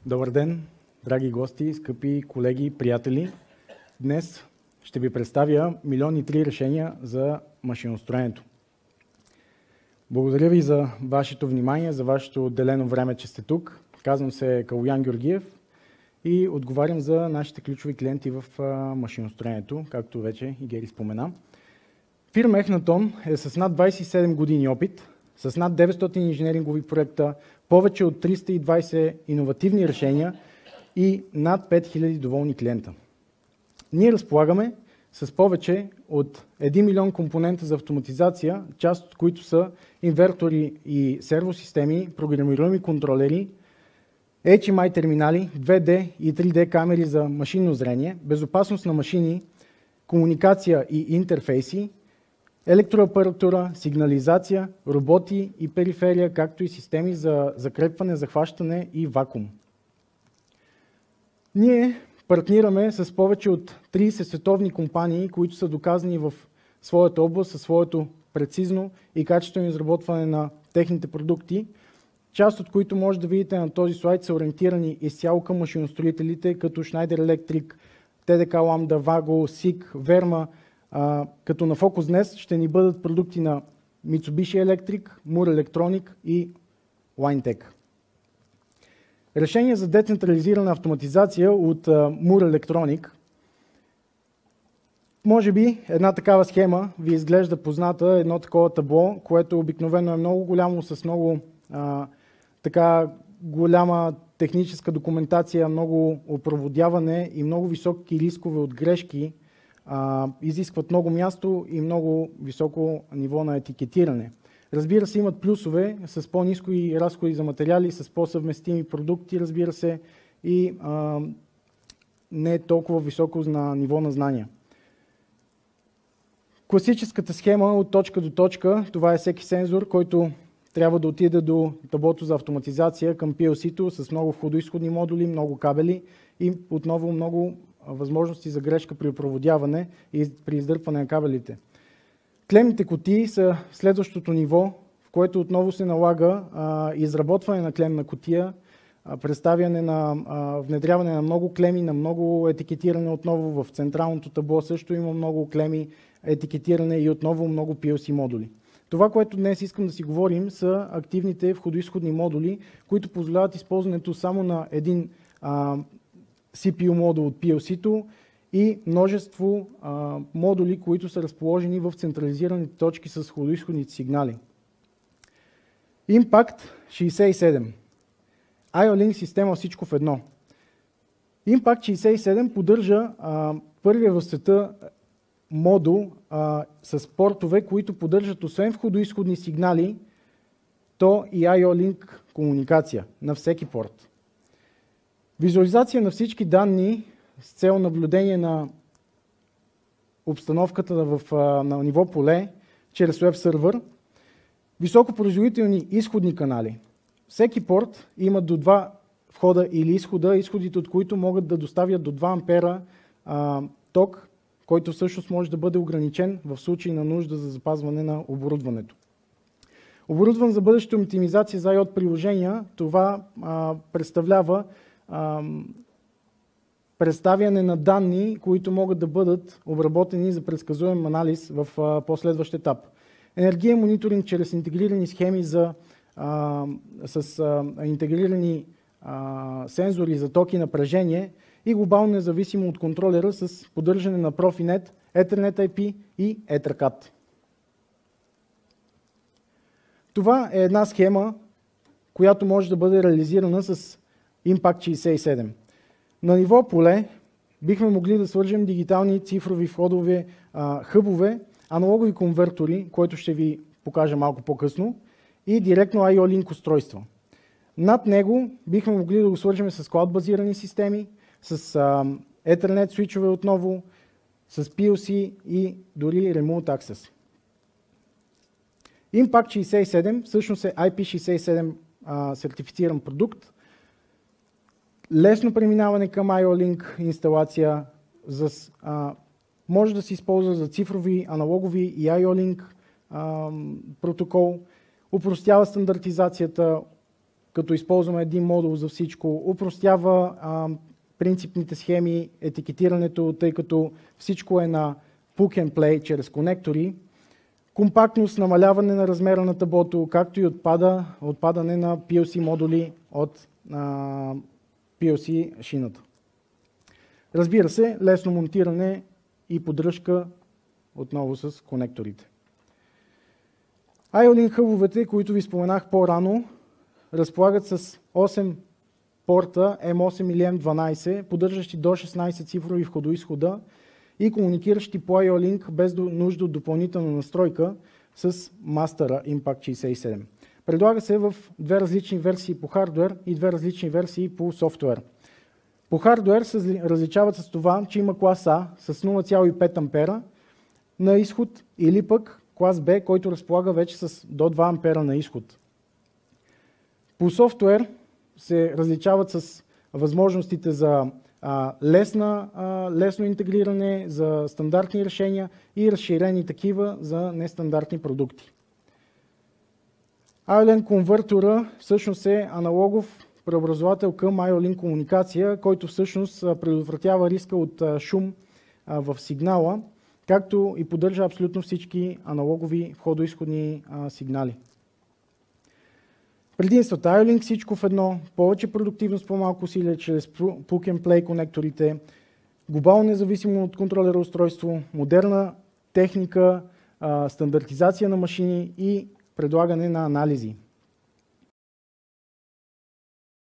Добър ден, драги гости, скъпи колеги, приятели! Днес ще ви представя 1,3 решения за машиностроенето. Благодаря ви за вашето внимание, за вашето отделено време, че сте тук. Казвам се Калоян Георгиев и отговарям за нашите ключови клиенти в машиностроенето, както вече и Гери спомена. Фирма Ехнатон е с над 27 години опит, с над 900 инженерингови проекта, повече от 320 иновативни решения и над 5000 доволни клиента. Ние разполагаме с повече от 1 милион компонента за автоматизация, част от които са инвертори и сервосистеми, програмируеми контролери, HMI терминали, 2D и 3D камери за машинно зрение, безопасност на машини, комуникация и интерфейси, електроапаратура, сигнализация, роботи и периферия, както и системи за закрепване, захващане и вакуум. Ние партнираме с повече от 30 световни компании, които са доказани в своята област, със своето прецизно и качествено изработване на техните продукти, част от които може да видите на този слайд са ориентирани изцяло към машиностроителите, като Schneider Electric, TDK Lambda, Vago, SICK, Verma, като на фокус днес ще ни бъдат продукти на Mitsubishi Electric, Moore Electronic и Linetec. Решение за децентрализирана автоматизация от Moore Electronic. Може би една такава схема ви изглежда позната, едно такова табло, което обикновено е много голямо, с много така голяма техническа документация, много опроводяване и много високи рискове от грешки, изискват много място и много високо ниво на етикетиране. Разбира се, имат плюсове с по-ниски разходи за материали, с по-съвместими продукти, разбира се, и не е толкова високо на ниво на знания. Класическата схема от точка до точка, това е всеки сензор, който трябва да отиде до таблото за автоматизация към PLC-то с много входоизходни модули, много кабели и отново много възможности за грешка при опроводяване и при издърпване на кабелите. Клемните кутии са следващото ниво, в което отново се налага изработване на клемна кутия, внедряване на много клеми, на много етикетиране отново в централното табло също има много клеми, етикетиране и отново много PLC модули. Това, което днес искам да си говорим, са активните входоизходни модули, които позволяват използването само на един CPU модул от PLC-то и множество модули, които са разположени в централизираните точки с входоизходните сигнали. Impact 67. IO-Link система всичко в едно. Impact 67 поддържа първия в света модул с портове, които поддържат освен входоизходни сигнали, то и IO-Link комуникация на всеки порт. Визуализация на всички данни с цел наблюдение на обстановката на ниво поле чрез веб сървър. Високопроизводителни изходни канали. Всеки порт има до 2 входа или изхода, изходите от които могат да доставят до 2 ампера ток, който всъщност може да бъде ограничен в случай на нужда за запазване на оборудването. Оборудван за бъдеща оптимизация за IoT приложения, това представлява представяне на данни, които могат да бъдат обработени за предсказуем анализ в последващ етап. Енергиен мониторинг чрез интегрирани схеми с интегрирани сензори за ток и напрежение и глобално независимо от контролера с поддържане на Profinet, Ethernet IP и EtherCAT. Това е една схема, която може да бъде реализирана с Impact 67. На ниво поле бихме могли да свържем дигитални цифрови входове, хъбове, аналогови конвертори, който ще ви покажа малко по-късно, и директно IO-Link устройства. Над него бихме могли да го свържем с клауд-базирани системи, с Ethernet свичове отново, с PLC и дори Remote Access. Impact 67 всъщност е IP67 сертифициран продукт. Лесно преминаване към IO-Link инсталация, може да се използва за цифрови, аналогови и IO-Link протокол, упростява стандартизацията, като използваме един модул за всичко, упростява принципните схеми, етикетирането, тъй като всичко е на plug and play чрез конектори, компактност, намаляване на размера на таблото, както и отпадане на PLC модули от PLC шината. Разбира се, лесно монтиране и поддръжка отново с конекторите. IO-Link хъбовете, които ви споменах по-рано, разполагат с 8 порта M8 или M12, поддържащи до 16 цифрови входоизхода и комуникиращи по IO-Link без нужда от допълнителна настройка с мастера Impact 67. Предлага се в две различни версии по хардуер и две различни версии по софтуер. По хардуер се различават с това, че има клас А с 0,5 ампера на изход или пък клас Б, който разполага вече с до 2 ампера на изход. По софтуер се различават с възможностите за лесно интегриране, за стандартни решения и разширени такива за нестандартни продукти. IO-Link конвертора всъщност е аналогов преобразовател към IO-Link комуникация, който всъщност предотвратява риска от шум в сигнала, както и поддържа абсолютно всички аналогови входоизходни сигнали. Предимствата IO-Link всичко в едно, повече продуктивност, по-малко усилие чрез Plug and Play конекторите, глобално независимо от контролера устройство, модерна техника, стандартизация на машини и предлагане на анализи.